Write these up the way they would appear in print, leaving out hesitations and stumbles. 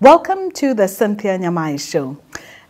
Welcome to the Cynthia Nyamai Show.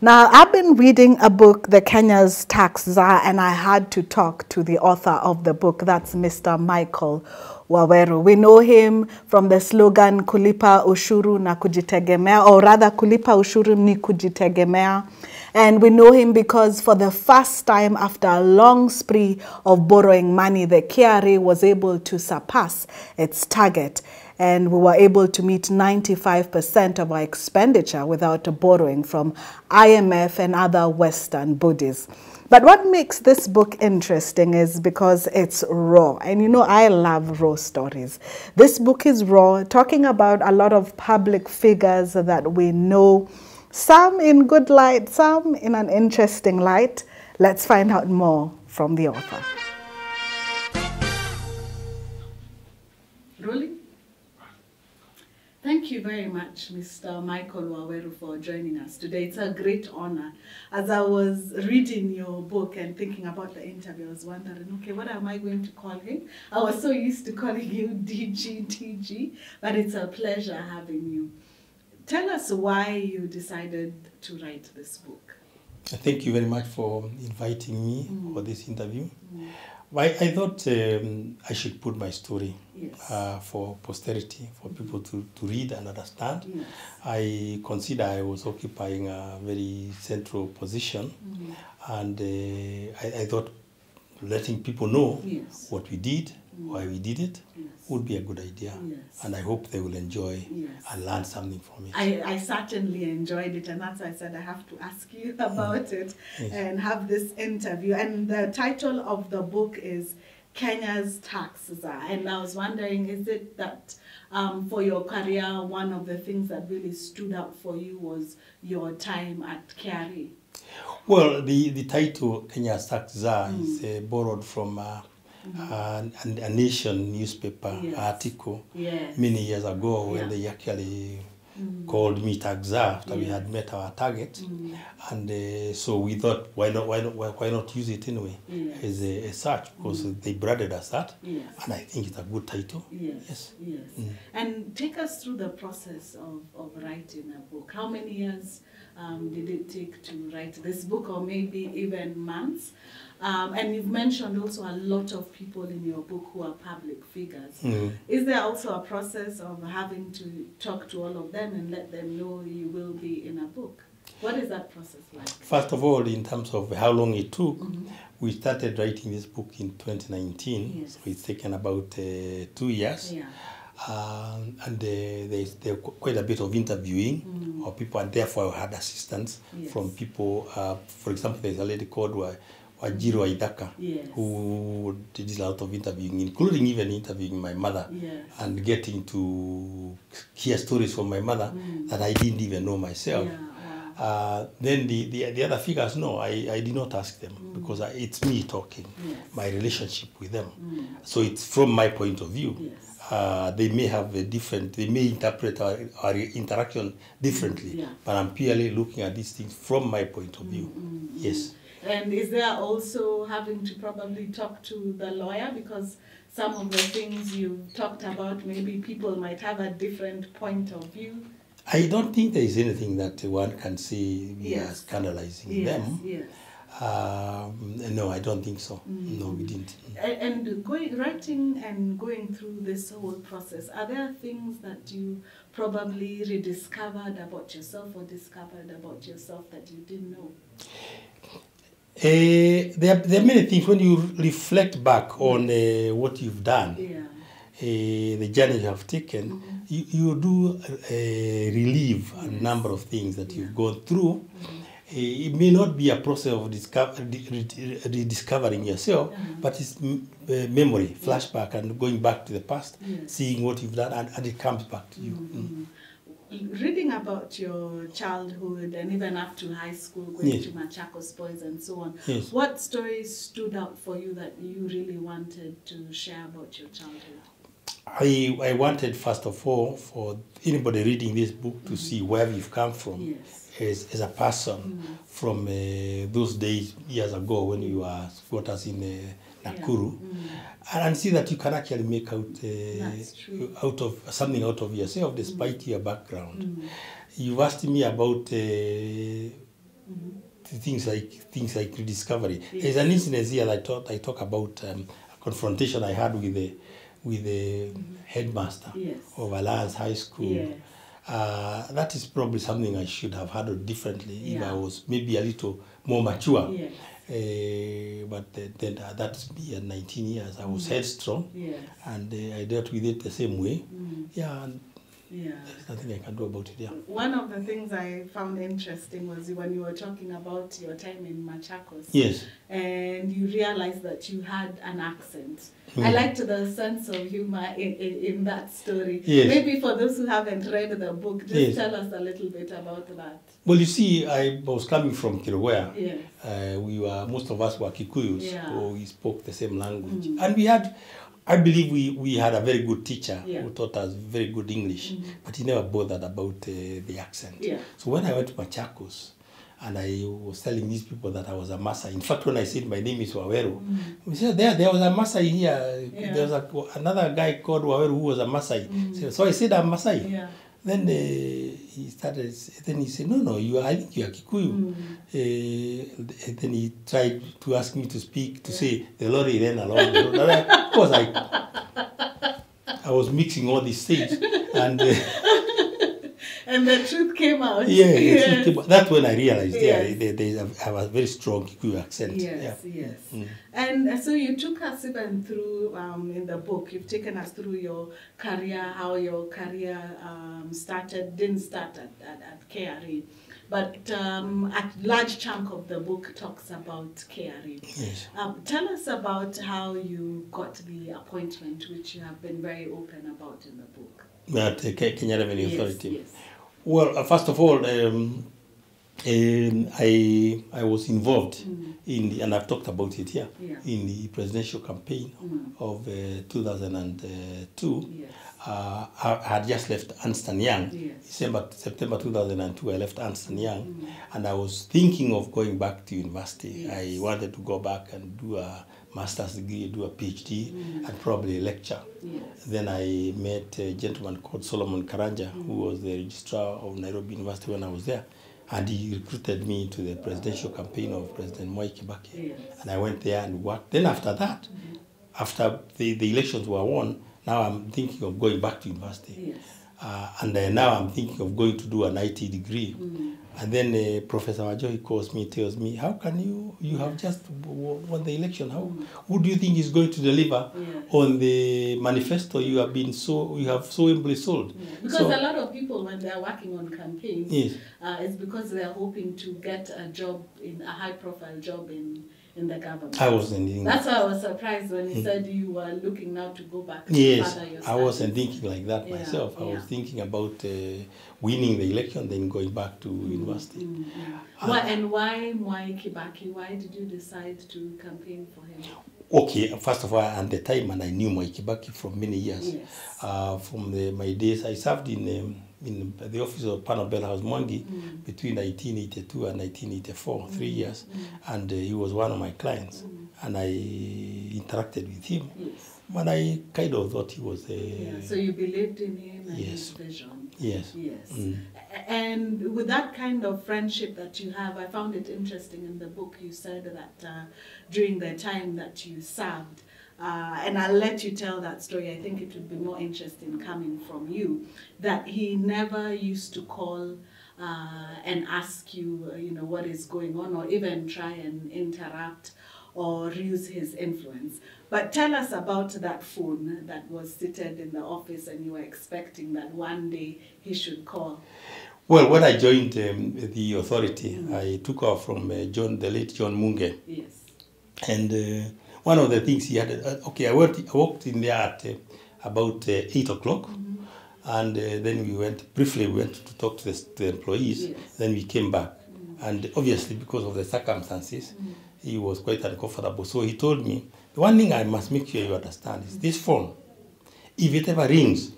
Now, I've been reading a book, The Kenya's Tax Czar, and I had to talk to the author of the book. That's Mr. Michael Waweru. We know him from the slogan, Kulipa Ushuru na Kujitegemea, or rather, Kulipa Ushuru ni Kujitegemea. And we know him because for the first time after a long spree of borrowing money, the KRA was able to surpass its target. And we were able to meet 95% of our expenditure without borrowing from IMF and other Western bodies. But what makes this book interesting is because it's raw. And you know, I love raw stories. This book is raw, talking about a lot of public figures that we know, some in good light, some in an interesting light. Let's find out more from the author. Rolling? Thank you very much, Mr. Michael Waweru, for joining us today. It's a great honor. As I was reading your book and thinking about the interview, I was wondering, okay, what am I going to call him? I was so used to calling you DG, but it's a pleasure having you. Tell us why you decided to write this book. Thank you very much for inviting me for this interview. I thought I should put my story for posterity, for people to read and understand. Yes. I consider I was occupying a very central position, and I thought letting people know what we did, why we did it, would be a good idea. Yes. And I hope they will enjoy and learn something from it. I certainly enjoyed it, and that's why I said I have to ask you about it and have this interview. And the title of the book is Kenya's Tax Czar. And I was wondering, is it that for your career, one of the things that really stood out for you was your time at KRA? Well, the title Kenya's Tax Czar is borrowed from a Nation newspaper article many years ago when they actually called me tax czar after we had met our target, and so we thought, why not use it anyway as a such, because they branded us that, and I think it's a good title. Yes. And take us through the process of writing a book. How many years did it take to write this book, or maybe even months? And you've mentioned also a lot of people in your book who are public figures. Is there also a process of having to talk to all of them and let them know you will be in a book? What is that process like? First of all, in terms of how long it took, we started writing this book in 2019, so it's taken about 2 years. And there's quite a bit of interviewing of people, and therefore I had assistance from people. For example, there's a lady called Waweru who did a lot of interviewing, including even interviewing my mother and getting to hear stories from my mother that I didn't even know myself. Then the other figures, no, I did not ask them because it's me talking, my relationship with them. So it's from my point of view. They may have a different, they may interpret our interaction differently, but I'm purely looking at these things from my point of view. Yes. And is there also having to probably talk to the lawyer, because some of the things you talked about, maybe people might have a different point of view? I don't think there is anything that one can say we are scandalizing them. No, I don't think so. No, we didn't. And writing and going through this whole process, are there things that you probably rediscovered about yourself or discovered about yourself that you didn't know? There are many things when you reflect back on what you've done, the journey you have taken, you do relieve a number of things that you've gone through. It may not be a process of rediscovering yourself, but it's memory, flashback, and going back to the past, seeing what you've done, and it comes back to you. Reading about your childhood and even up to high school, going to Machakos Boys and so on, what stories stood out for you that you really wanted to share about your childhood? I wanted, first of all, for anybody reading this book to see where you've come from as a person from those days, years ago, when you were squatters in Nakuru, and see that you can actually make out out of something out of yourself despite your background. You've asked me about things like rediscovery. There's an incident here that I talk about a confrontation I had with the headmaster of Alliance High School. That is probably something I should have handled differently if I was maybe a little more mature. But then that's me at 19 years. I was headstrong, and I dealt with it the same way. And there's nothing I can do about it. One of the things I found interesting was when you were talking about your time in Machakos. Yes. And you realized that you had an accent. I liked the sense of humor in that story. Yes. Maybe for those who haven't read the book, just tell us a little bit about that. Well, you see, I was coming from KRA. Yes. Most of us were Kikuyus, so we spoke the same language. And I believe we had a very good teacher who taught us very good English, but he never bothered about the accent. So when I went to Machakos, and I was telling these people that I was a Maasai. In fact, when I said my name is Waweru, we said there was a Maasai here. There was another guy called Waweru who was a Maasai. So I said I'm Maasai. Then he started. Then he said, "No, I think you are Kikuyu." Then he tried to ask me to speak, to say the lorry ran along the road. Of course, I was mixing all these things, and and the truth came out. The truth came out. That's when I realized, I have a very strong Kikuyu accent. Yes. And so you took us even through, in the book, you've taken us through your career, how your career didn't start at KRA. But a large chunk of the book talks about KRA. Yes. Tell us about how you got the appointment, which you have been very open about in the book. At Kenya Revenue Authority. Yes. Well, first of all, I was involved in and I've talked about it here, in the presidential campaign of 2002. I had just left Ernst & Young. September 2002, I left Ernst & Young, and I was thinking of going back to university. I wanted to go back and do a master's degree, do a PhD, and probably lecture. Then I met a gentleman called Solomon Karanja, who was the registrar of Nairobi University when I was there. And he recruited me to the presidential campaign of President Mwai Kibaki. And I went there and worked. Then after that, after the elections were won, now I'm thinking of going back to university. And now I'm thinking of going to do an IT degree. And then Professor Wajohi calls me, tells me, how can you have just won the election? Who do you think is going to deliver on the manifesto you have so amply sold? Because a lot of people, when they're working on campaigns, it's because they're hoping to get a job, a high-profile job in the government. I wasn't thinking. That's why I was surprised when he said you were looking now to go back to further your studies. I wasn't thinking like that myself. I was thinking about winning the election, then going back to university. And why Mwai Kibaki? Why did you decide to campaign for him? Okay, first of all, at the time, and I knew Mwai Kibaki for many years. From my days, I served in the office of Panobel House Mwangi between 1982 and 1984, 3 years. And he was one of my clients. And I interacted with him. But I kind of thought he was so you believed in him and his vision. Yes. And with that kind of friendship that you have, I found it interesting in the book. You said that during the time that you served, and I'll let you tell that story. I think it would be more interesting coming from you, that he never used to call and ask you, what is going on, or even try and interrupt or use his influence. But tell us about that phone that was seated in the office and you were expecting that one day he should call. Well, when I joined the authority, I took off from the late John Munge. Yes. And one of the things he had, I walked in there at about 8 o'clock. And then we went to talk to the employees. Then we came back. And obviously, because of the circumstances, he was quite uncomfortable. So he told me, the one thing I must make sure you understand is this phone, if it ever rings,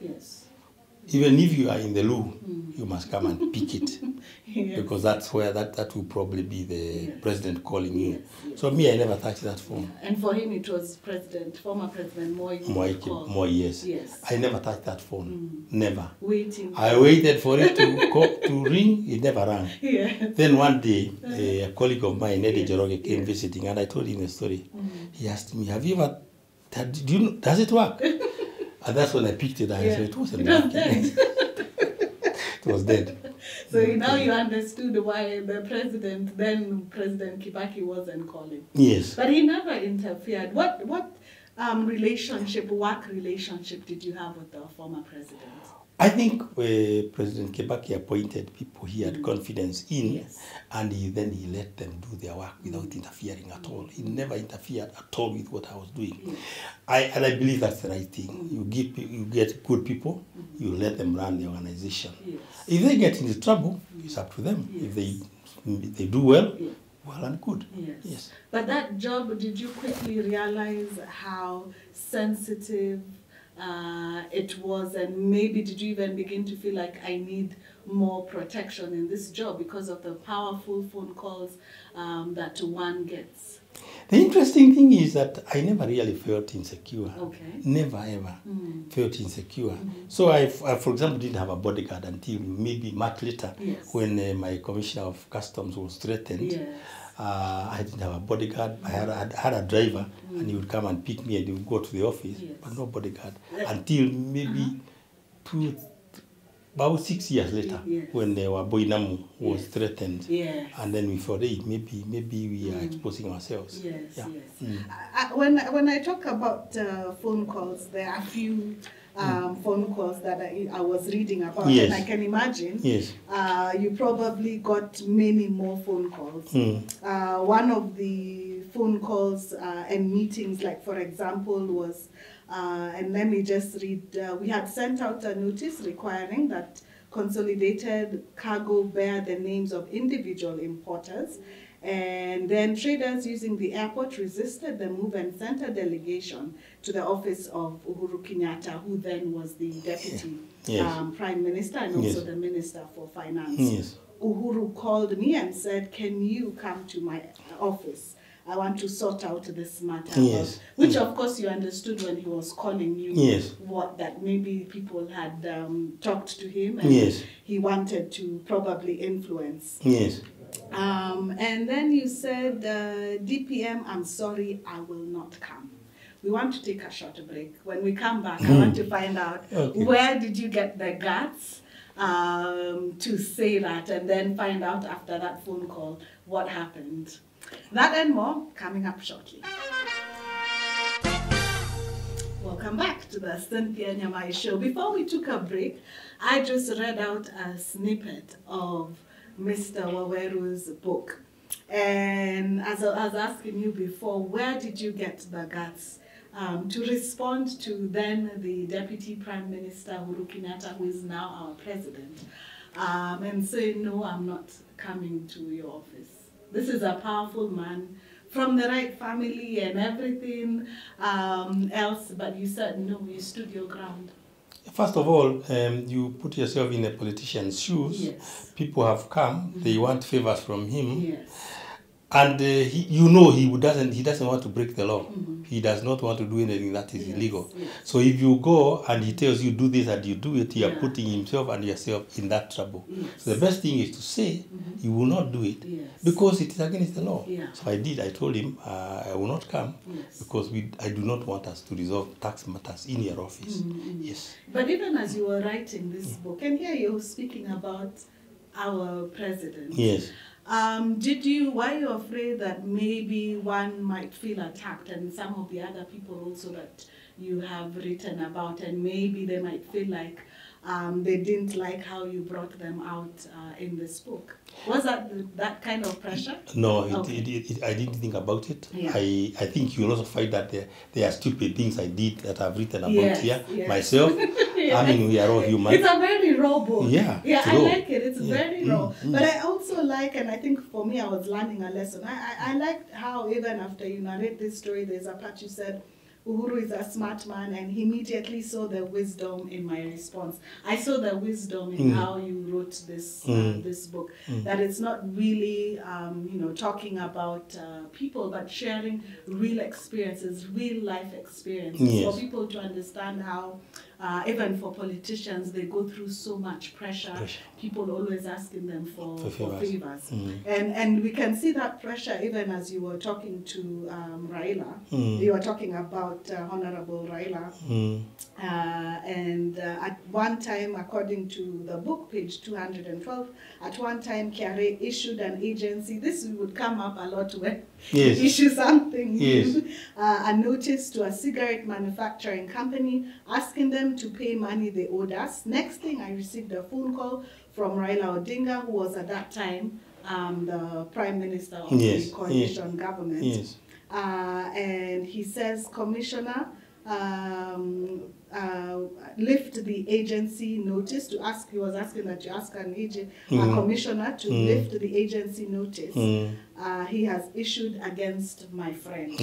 Even if you are in the loo, you must come and pick it. Yes. Because that's where that will probably be the president calling you. Yes, yes. So me, I never touched that phone. Yeah. And for him, it was former President Moi. Yes. Yes. I never touched that phone. Never. Waiting. I waited for it to ring. It never rang. Yeah. Then one day, a colleague of mine, Eddie Joroge, came visiting, and I told him the story. He asked me, "Have you ever? Does it work?" And that's when I picked it. I said, "It wasn't working." It was dead. So now you understood why the then President Kibaki wasn't calling. Yes. But he never interfered. What work relationship did you have with the former president? I think President Kibaki appointed people he had confidence in, Yes. and then he let them do their work without interfering at all. He never interfered at all with what I was doing. Yes. I believe that's the right thing. You get good people, you let them run the organization. Yes. If they get into trouble, it's up to them. Yes. If they do well, Yes. well and good. Yes. Yes. But that job, did you quickly realize how sensitive it was, and maybe did you even begin to feel like I need more protection in this job because of the powerful phone calls that one gets? The interesting thing is that I never really felt insecure. Okay. Never ever felt insecure. So I, for example, didn't have a bodyguard until maybe much later, Yes. when my commissioner of customs was threatened. Yes. I didn't have a bodyguard. I had a driver, and he would come and pick me, and he would go to the office, Yes. but no bodyguard until maybe about 6 years later, Yes. when Waweru was Yes. threatened, Yes. and then we thought, hey, maybe we are exposing ourselves. Yes, Yeah. yes. When I talk about phone calls, there are a few phone calls that I was reading about, Yes. and I can imagine Yes. you probably got many more phone calls. One of the phone calls and meetings, like for example, was, and let me just read, we had sent out a notice requiring that consolidated cargo bear the names of individual importers, and then traders using the airport resisted the move and sent a delegation to the office of Uhuru Kenyatta, who then was the deputy Yes. prime minister and also Yes. the minister for finance. Yes. Uhuru called me and said, "Can you come to my office? I want to sort out this matter." Yes. Which of course you understood when he was calling you. Yes. That maybe people had talked to him and Yes. he wanted to probably influence. Yes. And then you said, DPM, I'm sorry, I will not come. We want to take a short break. When we come back, I want to find out where did you get the guts to say that, and then find out after that phone call what happened. That and more coming up shortly. Welcome back to the Cynthia Nyamai Show. Before we took a break, I just read out a snippet of Mr. Waweru's book. And as I was asking you before, where did you get the guts to respond to then the Deputy Prime Minister, Uhuru Kenyatta, who is now our president, and say, no, I'm not coming to your office? This is a powerful man from the right family and everything else, but you said no, you stood your ground. First of all, you put yourself in a politician's shoes. Yes. People have come, they want favors from him. Yes. And he doesn't want to break the law. He does not want to do anything that is illegal. Yes. So if you go and he tells you do this and you do it, you are putting himself and yourself in that trouble. Yes. So the best thing is to say you will not do it because it is against the law. Yeah. So I did. I told him I will not come because I do not want us to resolve tax matters in your office. Yes. But even as you were writing this book, and here you're speaking about our president. Yes. Were you afraid that maybe one might feel attacked, and some of the other people also that you have written about, and maybe they might feel like they didn't like how you brought them out in this book? Was that kind of pressure? No, I didn't think about it. Yeah. I think you'll also find that there are stupid things I did that I've written about here myself. I mean, we are all human. It's a very raw book. Yeah, I like it. It's very raw. Mm. But I also like, and I think for me, I was learning a lesson. I liked how even after you narrate this story, there's a part you said, Uhuru is a smart man, and he immediately saw the wisdom in my response. I saw the wisdom in how you wrote this this book. That it's not really, talking about people, but sharing real experiences, real life experiences, for people to understand how, even for politicians, they go through so much pressure. People always asking them for favors. And we can see that pressure even as you were talking to Raila. You were talking about Honorable Raila. And at one time, according to the book, page 212, at one time KRA issued an agency. This would come up a lot when you issue something new. A notice to a cigarette manufacturing company asking them to pay money they owed us. Next thing, I received a phone call from Raila Odinga, who was at that time the Prime Minister of the coalition government. And he says, Commissioner, lift the agency notice to ask. He was asking that you ask an agent, a commissioner to lift the agency notice he has issued against my friend.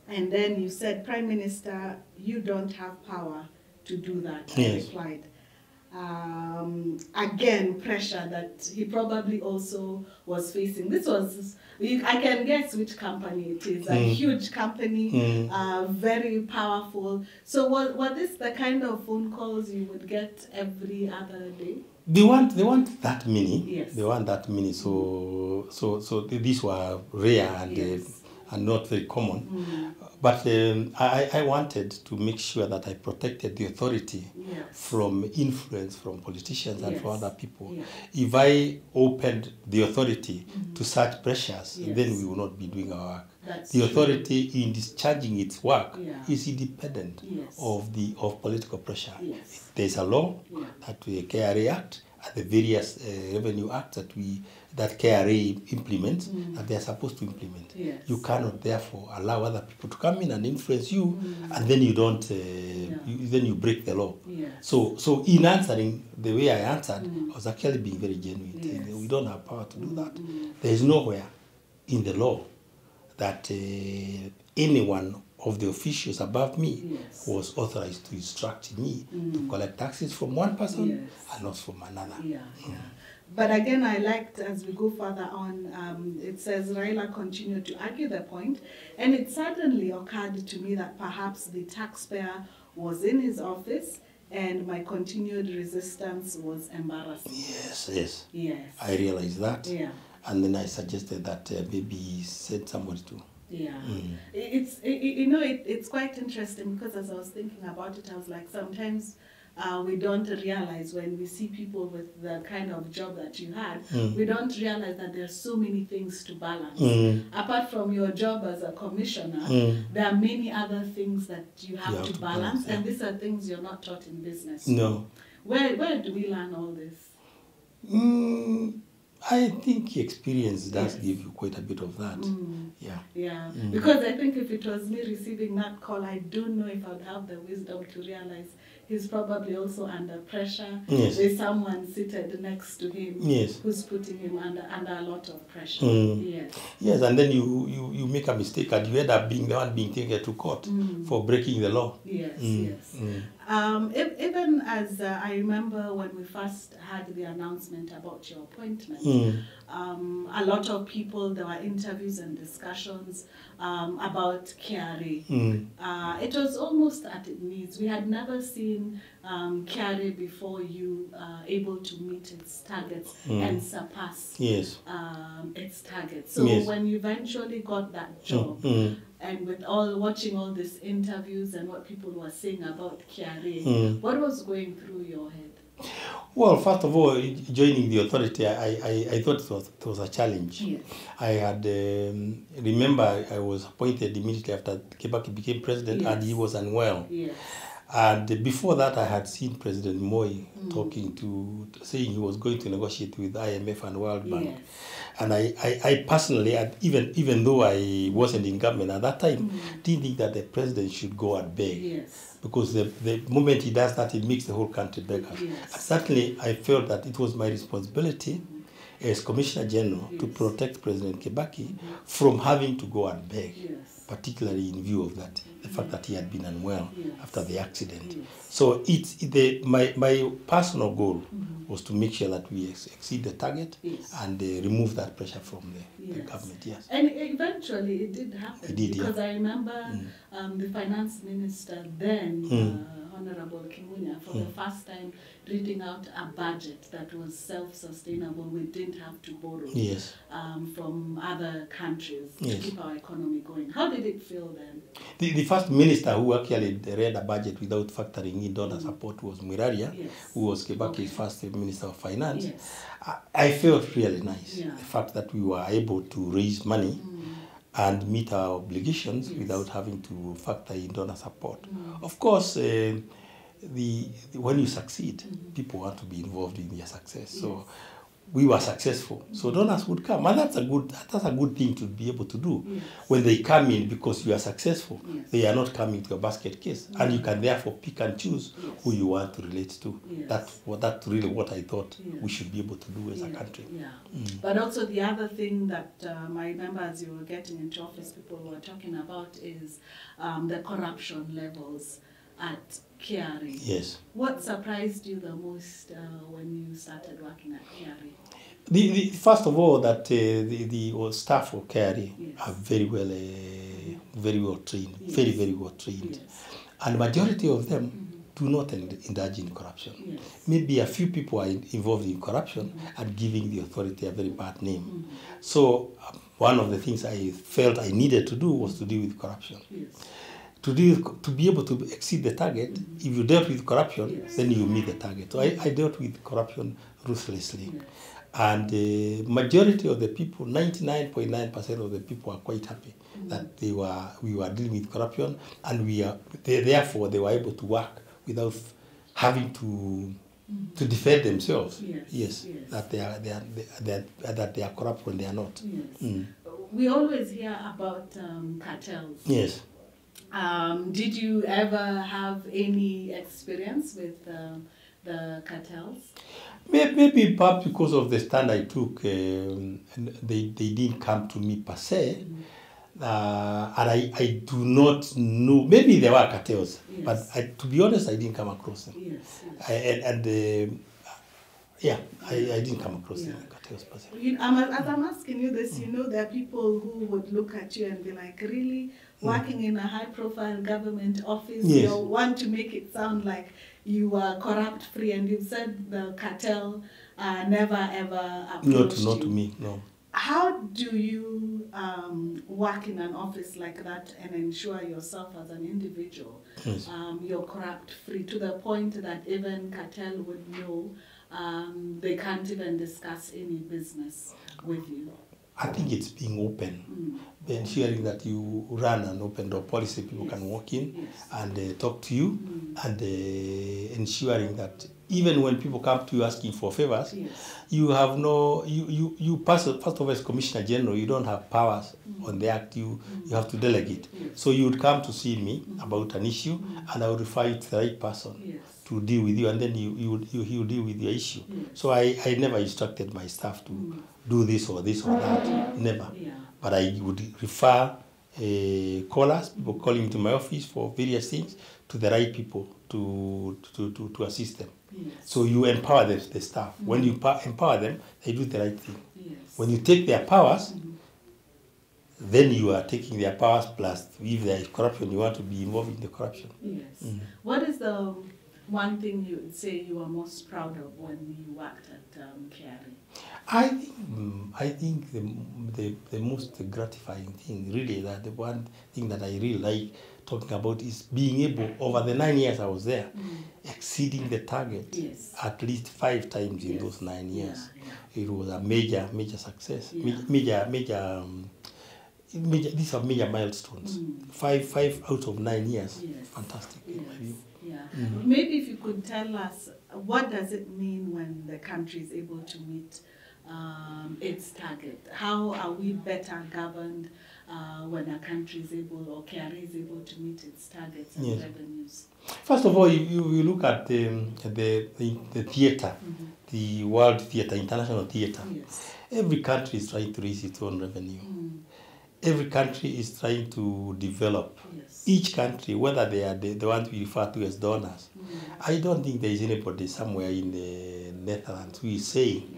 And then you said, Prime Minister, you don't have power to do that. I replied. Again, pressure that he probably also was facing. This was, I can guess which company it is, a huge company, very powerful. So was this the kind of phone calls you would get every other day? They want that many. They want that many. So these were rare and not very common. But I wanted to make sure that I protected the authority from influence from politicians and from other people. If I opened the authority to such pressures, then we will not be doing our work. The authority in discharging its work is independent of political pressure. There's a law that the KRA Act and the various revenue acts that KRA implements that they are supposed to implement. You cannot therefore allow other people to come in and influence you, and then you don't. Then you break the law. So in answering the way I answered, I was actually being very genuine. We don't have power to do that. There is nowhere in the law that any one of the officials above me was authorized to instruct me to collect taxes from one person and not from another. But again, I liked, as we go further on, it says Raila continued to argue the point, and it suddenly occurred to me that perhaps the taxpayer was in his office and my continued resistance was embarrassing. Yes. I realized that. And then I suggested that maybe he send somebody to. It's quite interesting because as I was thinking about it, I was like, sometimes we don't realize when we see people with the kind of job that you had, we don't realize that there are so many things to balance. Apart from your job as a commissioner, there are many other things that you have to balance, and these are things you're not taught in business. No. Where do we learn all this? I think experience does give you quite a bit of that. Because I think if it was me receiving that call, I don't know if I'd have the wisdom to realize he's probably also under pressure. There's someone seated next to him who's putting him under a lot of pressure. Yes, and then you make a mistake and you end up being the one being taken to court for breaking the law. Even as I remember when we first had the announcement about your appointment, a lot of people, there were interviews and discussions about KRA. It was almost at its knees. We had never seen KRA before you able to meet its targets and surpass its targets. So when you eventually got that job, and with watching all these interviews and what people were saying about KRA, what was going through your head? Well, first of all, joining the authority, I thought it was a challenge. I had, remember, I was appointed immediately after Kibaki became president, and he was unwell. And before that, I had seen President Moi saying he was going to negotiate with IMF and World Bank. And I personally, even though I wasn't in government at that time, didn't think that the president should go and beg. Because the moment he does that, it makes the whole country beggar. And certainly, I felt that it was my responsibility as Commissioner General to protect President Kibaki from having to go and beg, particularly in view of that, the fact that he had been unwell after the accident. So my personal goal was to make sure that we exceed the target and remove that pressure from the government. Yes. And eventually it did happen. It did, because I remember the finance minister then, Honorable Kimunya, for the first time reading out a budget that was self-sustainable. We didn't have to borrow from other countries to keep our economy going. How did it feel then? The first minister who actually read a budget without factoring in donor support was Mwiraria, who was Kibaki's first Minister of Finance. I felt really nice, the fact that we were able to raise money and meet our obligations without having to factor in donor support. Of course, when you succeed, people want to be involved in your success. So we were successful. So donors would come, and that's a good thing to be able to do. When they come in because you are successful, they are not coming to a basket case, and you can therefore pick and choose who you want to relate to. That's really what I thought we should be able to do as a country. But also the other thing that I remember as you were getting into office, people were talking about is the corruption levels at KRA. Yes. What surprised you the most when you started working at KRA? First of all, that the staff of KRA are very well trained, very well trained, and the majority of them do not indulge in corruption. Maybe a few people are involved in corruption and giving the authority a very bad name. So one of the things I felt I needed to do was to deal with corruption. To be able to exceed the target, if you dealt with corruption, then you meet the target. So I dealt with corruption ruthlessly. And the majority of the people, 99.9% of the people are quite happy that we were dealing with corruption, and therefore they were able to work without having to defend themselves. That they are corrupt when they are not. We always hear about cartels. Did you ever have any experience with the cartels? Maybe perhaps because of the stand I took, they didn't come to me per se. And I do not know. Maybe there were cartels, but to be honest, I didn't come across them. I didn't come across them. Cartels per se. As I'm asking you this, you know, there are people who would look at you and be like, really? Working in a high-profile government office, you want to make it sound like you are corrupt-free, and you've said the cartel never ever approached you. Not to me, no. How do you work in an office like that and ensure yourself as an individual you're corrupt-free, to the point that even cartel would know they can't even discuss any business with you? I think it's being open, ensuring that you run an open door policy. People can walk in and talk to you, and ensuring that even when people come to you asking for favors, you have first of all, as Commissioner General, you don't have powers on the act. You have to delegate. So you would come to see me about an issue, and I would refer you to the right person to deal with you, and then he will deal with your issue. So I never instructed my staff to do this or that, never. But I would refer callers, people calling to my office for various things, to the right people to assist them. So you empower the staff. When you empower them, they do the right thing. When you take their powers, then you are taking their powers, plus if there is corruption, you want to be involved in the corruption. What is the one thing you would say you are most proud of when you worked at KRA? I think the most gratifying thing, really, that the one thing that I really like talking about is being able, over the 9 years I was there, exceeding the target at least 5 times in those 9 years. It was a major success. These are major milestones. 5 out of 9 years. Fantastic in my view. Maybe if you could tell us, what does it mean when the country is able to meet its target? How are we better governed when a country is able, or KRA is able to meet its targets and revenues? First of all, you look at the theater, the world theater, international theater. Yes. Every country is trying to raise its own revenue. Every country is trying to develop. Yes. Each country, whether they are the ones we refer to as donors. I don't think there is anybody somewhere in the Netherlands who is saying,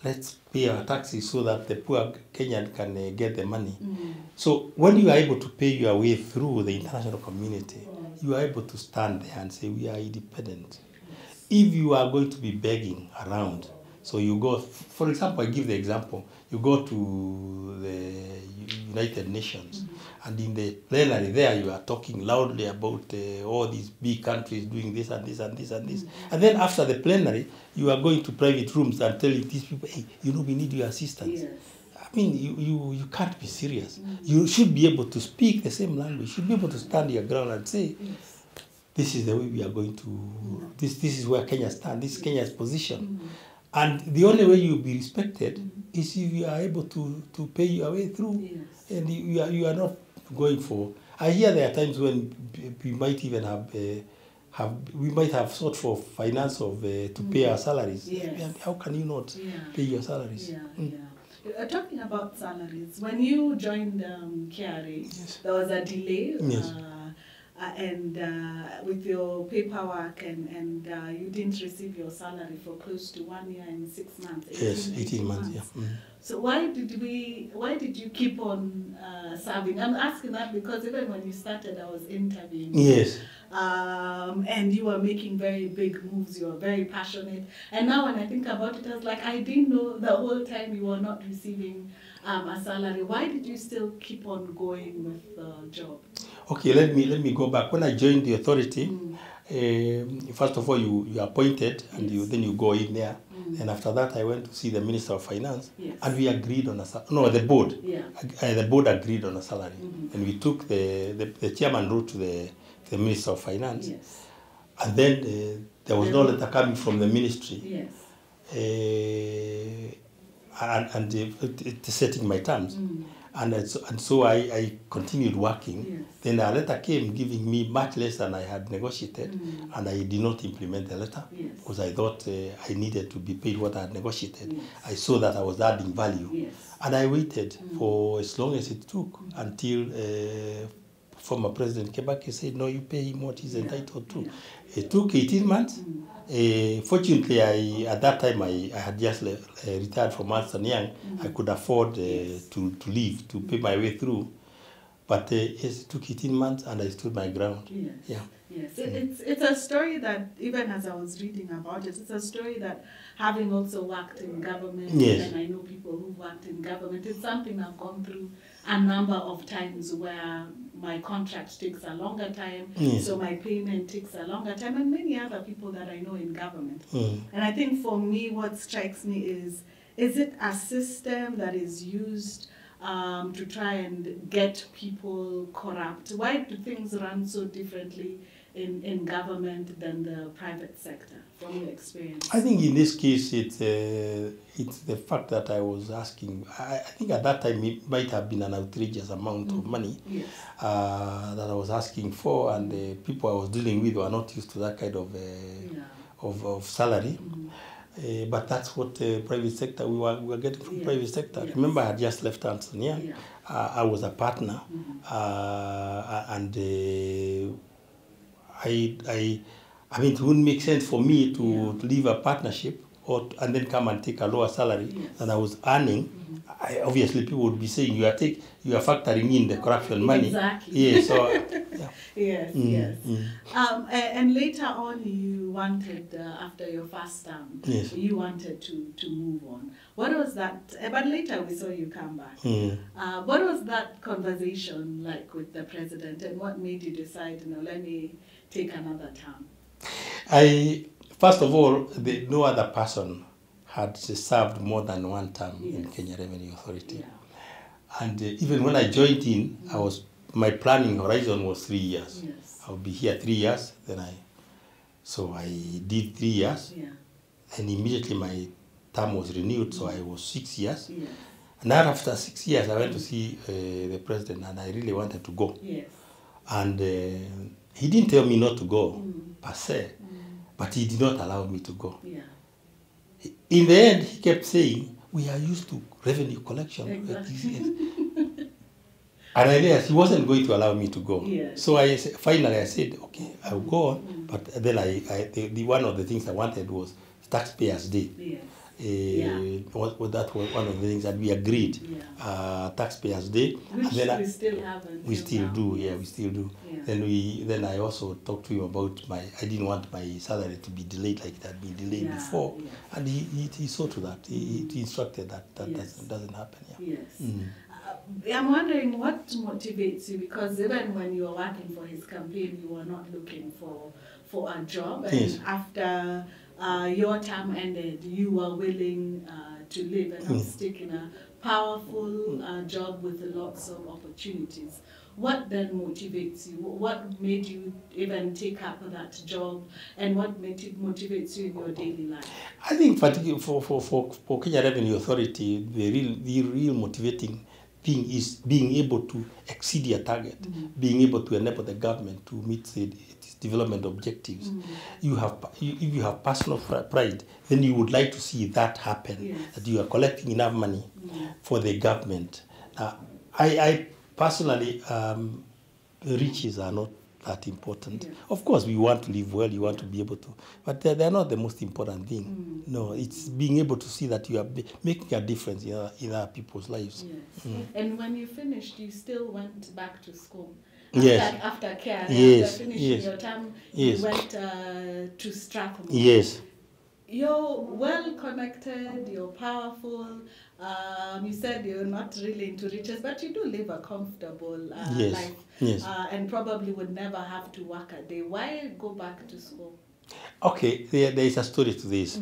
let's pay our taxes so that the poor Kenyan can get the money. So when you are able to pay your way through the international community, you are able to stand there and say, we are independent. If you are going to be begging around, so you go, for example, I give the example, you go to the United Nations, and in the plenary there you are talking loudly about all these big countries doing this and this and this and this. And then after the plenary, you are going to private rooms and telling these people, hey, you know, we need your assistance. Yes. I mean, you can't be serious. You should be able to speak the same language. You should be able to stand your ground and say, this is the way we are going to, this is where Kenya stands, this is Kenya's position. And the only way you'll be respected is if you are able to pay your way through. And you are not going for, I hear there are times when we might even we might have sought for finance of to pay our salaries. And how can you not pay your salaries? Talking about salaries, when you joined KRA, there was a delay. And with your paperwork, and you didn't receive your salary for close to 1 year and 6 months. 18 months. Yeah. So why did you keep on serving? I'm asking that because even when you started, I was interviewing. Yes. And you were making very big moves. You were very passionate. And now when I think about it, I was like, I didn't know the whole time you were not receiving a salary. Why did you still keep on going with the job? Okay, let me go back. When I joined the authority, first of all, you are appointed, and then you go in there. And after that, I went to see the Minister of Finance, and we agreed on the board. The board agreed on a salary, and we took the chairman wrote to the Minister of Finance, and then there was no letter coming from the ministry, and setting my terms. And so I continued working. Then a letter came giving me much less than I had negotiated, and I did not implement the letter because I thought I needed to be paid what I had negotiated. I saw that I was adding value, and I waited for as long as it took until former President Kebaki said, no, you pay him what he's entitled to. It took 18 months. Fortunately, at that time, I had just retired from Ernst & Young. I could afford to leave, to pay my way through. But it took 18 months, and I stood my ground. Yes, it's a story that, even as I was reading about it, it's a story that, having also worked in government, and I know people who've worked in government, it's something I've gone through a number of times where my contract takes a longer time, so my payment takes a longer time, and many other people that I know in government. And I think for me, what strikes me is it a system that is used to try and get people corrupt? Why do things run so differently in government than the private sector, from your experience? I think in this case, it's the fact that I was asking. I think at that time it might have been an outrageous amount of money that I was asking for, and the people I was dealing with were not used to that kind of salary. But that's what the private sector, we were getting from private sector. Remember, I had just left Ernst & Young. I was a partner, and I mean, it wouldn't make sense for me to leave a partnership and then come and take a lower salary than I was earning. Obviously, people would be saying you are factoring in the corruption money. Exactly. So yes. And later on, you wanted, after your first term, you wanted to move on. What was that? But later we saw you come back. What was that conversation like with the president, and what made you decide, let me take another term? First of all, no other person had served more than one term in Kenya Revenue Authority. And even when I joined in, my planning horizon was 3 years. I'll be here 3 years, so I did 3 years. And immediately my term was renewed, so I was 6 years. Yes. And then after 6 years, I went to see the president, and I really wanted to go. Yes. And he didn't tell me not to go, per se, but he did not allow me to go. Yeah. In the end, he kept saying, we are used to revenue collection. Exactly. And I realized he wasn't going to allow me to go. Yes. So finally I said, okay, I'll go on. But then one of the things I wanted was Taxpayers' Day. Yes. That was one of the things that we agreed. Yeah. Taxpayers' Day. Which and then we still have until we still now. do, Yes. we still do. Yeah. Then I also talked to him about I didn't want my salary to be delayed like it had been delayed before. Yeah. And he saw to that. He instructed that Yes. doesn't happen. Yeah. Yes. I'm wondering what motivates you, because even when you were working for his campaign, you were not looking for a job, and Yes. after your term ended, you were willing to leave and have taken a powerful job with lots of opportunities. What then motivates you? What made you even take up that job, and what motivates you in your daily life? I think particularly for Kenya Revenue Authority, the real motivating thing is being able to exceed your target, being able to enable the government to meet its development objectives. If you have personal pride, then you would like to see that happen, Yes. that you are collecting enough money for the government. I personally, riches are not that important. Yeah. Of course, we want to live well, you want to be able to, but they're not the most important thing. No, it's being able to see that you are making a difference in other people's lives. Yes. And when you finished, you still went back to school? Yes. After KRA, Yes. after finishing Yes. your term, Yes. you went to Strathmore. Yes. You're well connected, you're powerful. You said you're not really into riches, but you do live a comfortable Yes. life. Yes. And probably would never have to work a day. Why go back to school? Okay, there is a story to this.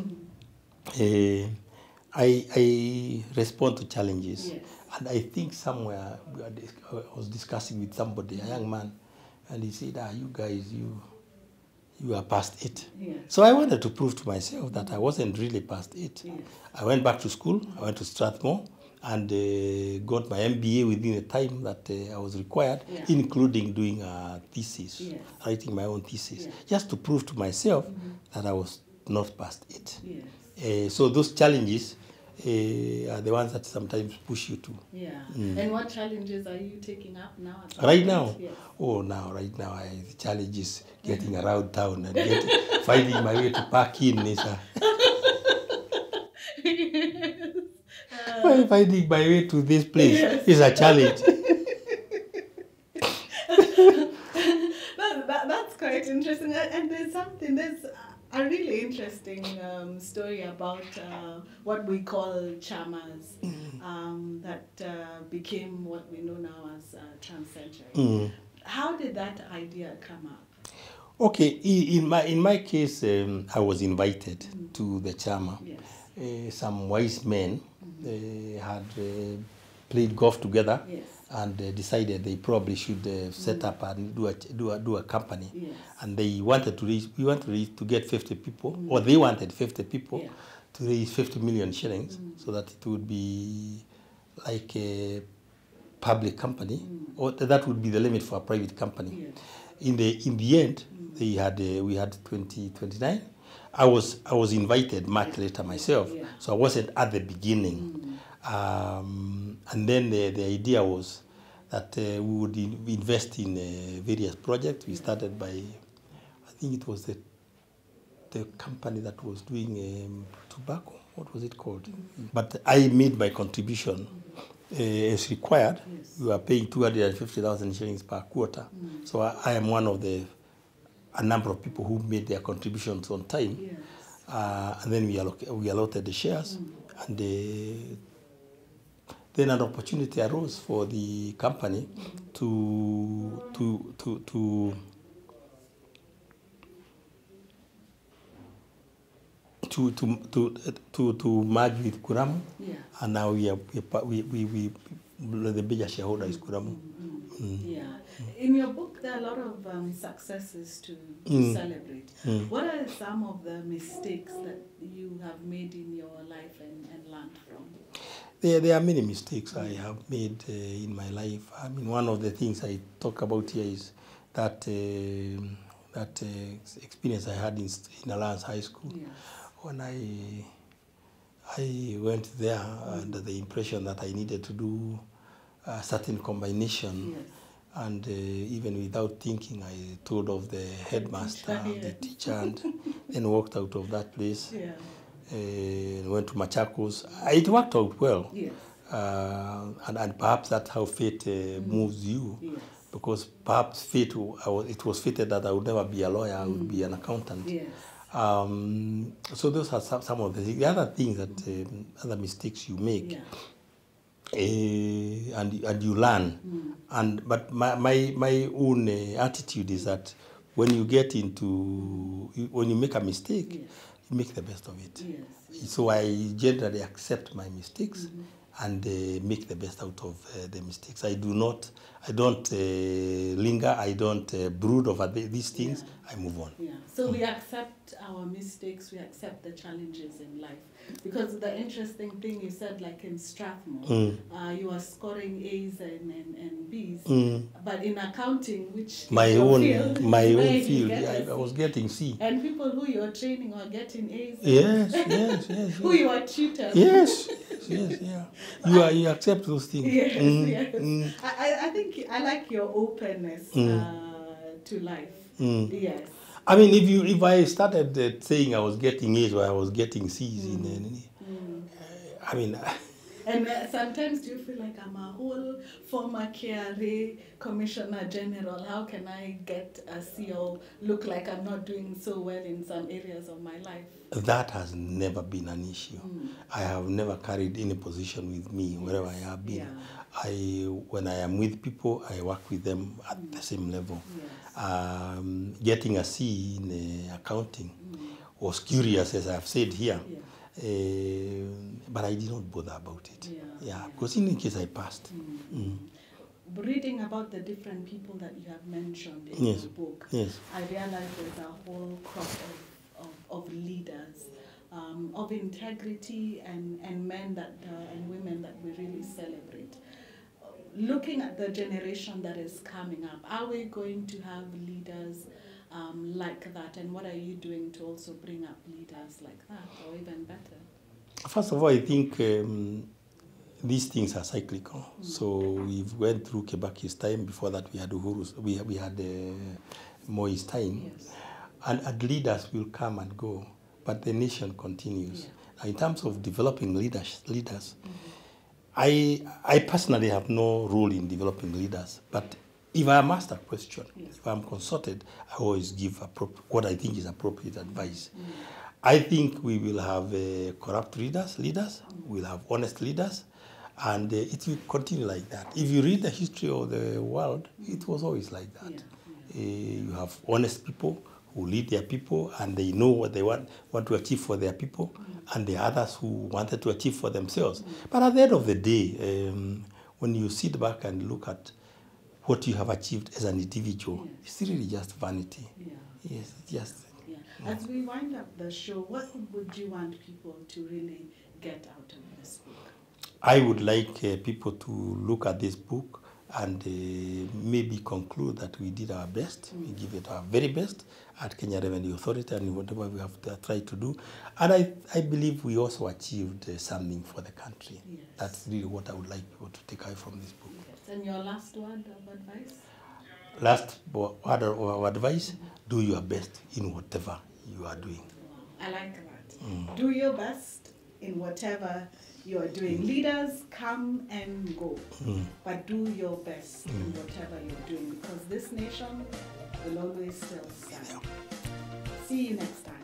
I respond to challenges. Yes. And I think somewhere I was discussing with somebody, a young man, and he said, you guys, you are past it. Yes. So I wanted to prove to myself that I wasn't really past it. Yes. I went back to school, I went to Strathmore, and got my MBA within the time that I was required, including doing a thesis, writing my own thesis, just to prove to myself that I was not past it. Yes. So those challenges are the ones that sometimes push you to. Yeah. And what challenges are you taking up now? Right now? Yes. Right now, the challenge is getting around town and finding my way to park in. Finding my way to this place is a challenge. That's quite interesting. And there's a really interesting story about what we call chamas that became what we know now as Transcentury. How did that idea come up? Okay, in my case, I was invited to the chama. Yes. Some wise men had played golf together. Yes. And decided they probably should set up and do a company. Yes. And we wanted to get 50 people, or they wanted 50 people to raise 50 million shillings, so that it would be like a public company, or that would be the limit for a private company. Yes. In the end, we had 29. I was invited much later myself, so I wasn't at the beginning. And then the idea was that we would invest in various projects. We started by, I think it was the company that was doing tobacco. What was it called? But I made my contribution as required. Yes. We were paying 250,000 shillings per quarter. So I am one of a number of people who made their contributions on time. Yes. And then we allotted the shares, and then an opportunity arose for the company to merge with Kuramu, and now we the bigger shareholder is Kuramu. Yeah. In your book, there are a lot of successes to celebrate. What are some of the mistakes that you have made in your life and learned from? There are many mistakes I have made in my life. I mean, one of the things I talk about here is that experience I had in Alliance High School. Yes. When I went there under the impression that I needed to do a certain combination. Yes. And even without thinking, I told of the headmaster, the teacher, and then walked out of that place. Yeah. Went to Machakos. It worked out well. Yes. And perhaps that's how fate moves you. Yes. Because perhaps fate, it was fated that I would never be a lawyer, I would be an accountant. Yes. So those are some of the things. The other things that, other mistakes you make, Yeah. and you learn. But my own attitude is that when you get into, when you make a mistake, Yes. you make the best of it. Yes. So I generally accept my mistakes and make the best out of the mistakes. I don't linger, I don't brood over these things, I move on. Yeah. So we accept our mistakes, we accept the challenges in life. Because the interesting thing you said, like in Strathmore, you are scoring A's and B's, but in accounting, which my own field, I was getting C. And people who you are training are getting A's. Yes. Who you are tutoring. Yes, yeah. You accept those things. Yes. I think I like your openness to life. Yes. I mean, if I started saying I was getting A's or I was getting C's I mean. And sometimes do you feel like I'm a whole former KRA Commissioner General? How can I get a C or look like I'm not doing so well in some areas of my life? That has never been an issue. I have never carried any position with me wherever I have been. Yeah. When I am with people, I work with them at the same level. Yes. Getting a C in accounting was curious, as I've said here. Yeah. But I did not bother about it. Yeah. Because in any case I passed. Reading about the different people that you have mentioned in Yes. your book, Yes. I realized there's a whole crop of leaders, of integrity and men that and women that we really celebrate. Looking at the generation that is coming up, are we going to have leaders like that? And what are you doing to also bring up leaders like that, or even better? First of all, I think these things are cyclical. So we've went through Kibaki's time. Before that, we had Uhuru's. We had Moi's time. Yes. And leaders will come and go, but the nation continues. Yeah. Now, in terms of developing leaders, I personally have no role in developing leaders, but if I am asked a question, if I'm consulted, I always give what I think is appropriate advice. I think we will have corrupt leaders, we'll have honest leaders, and it will continue like that. If you read the history of the world, it was always like that. You have honest people who lead their people, and they know what they want to achieve for their people, and the others who wanted to achieve for themselves. But at the end of the day, when you sit back and look at what you have achieved as an individual, it's really just vanity. Yes, it's just. As we wind up the show, what would you want people to really get out of this book? I would like people to look at this book and maybe conclude that we did our best. We give it our very best at Kenya Revenue Authority and whatever we have tried to do. And I believe we also achieved something for the country. Yes. That's really what I would like people to take away from this book. Yes. And your last word of advice? Last word of advice, do your best in whatever you are doing. I like that. Do your best in whatever you are doing. Leaders come and go, but do your best in whatever you're doing, because this nation will always still stand. See you next time.